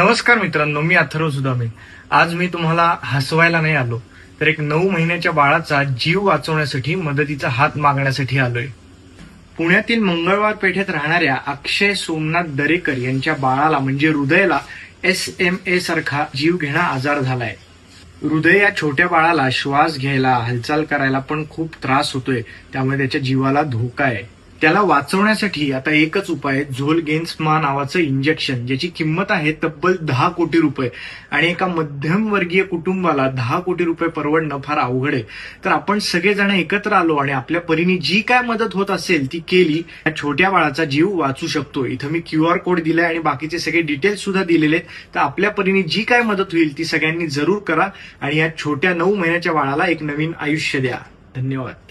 नमस्कार मित्रांनो, मी अथर्व सुदामे. आज मी तुम्हाला हसवायला नाही आलो, तर एक 9 महिन्याच्या बाळाचा जीव वाचवण्यासाठी मदतीचा हात मागण्यासाठी आलोय. पुण्यातील मंगळवार पेठेत राहणाऱ्या अक्षय सोमनाथ दरेकर यांच्या बाळाला म्हणजे हृदयाला SMA सारखा जीव घेणा आजार झालाय. हृदय या छोट्या बाळाला श्वास घ्यायला, हालचाल करायला पण खूप त्रास होतोय, त्यामुळे त्याच्या जीवाला धोका आहे. त्याला वाचवण्यासाठी आता एकच उपाय आहे, झोलगेन्स्मा नावाचं इंजेक्शन, ज्याची किंमत आहे तब्बल 10 कोटी रुपये. आणि एका मध्यमवर्गीय कुटुंबाला 10 कोटी रुपये परवडणं फार अवघड आहे. तर आपण सगळेजण एकत्र आलो आणि आपल्या परीने जी काय मदत होत असेल ती केली. या छोट्या बाळाचा जीव वाचू शकतो. इथं मी QR कोड दिलाय आणि बाकीचे सगळे डिटेल्स सुद्धा दिलेले आहेत. तर आपल्या परीने जी काय मदत होईल ती सगळ्यांनी जरूर करा आणि या छोट्या 9 महिन्याच्या बाळाला एक नवीन आयुष्य द्या. धन्यवाद.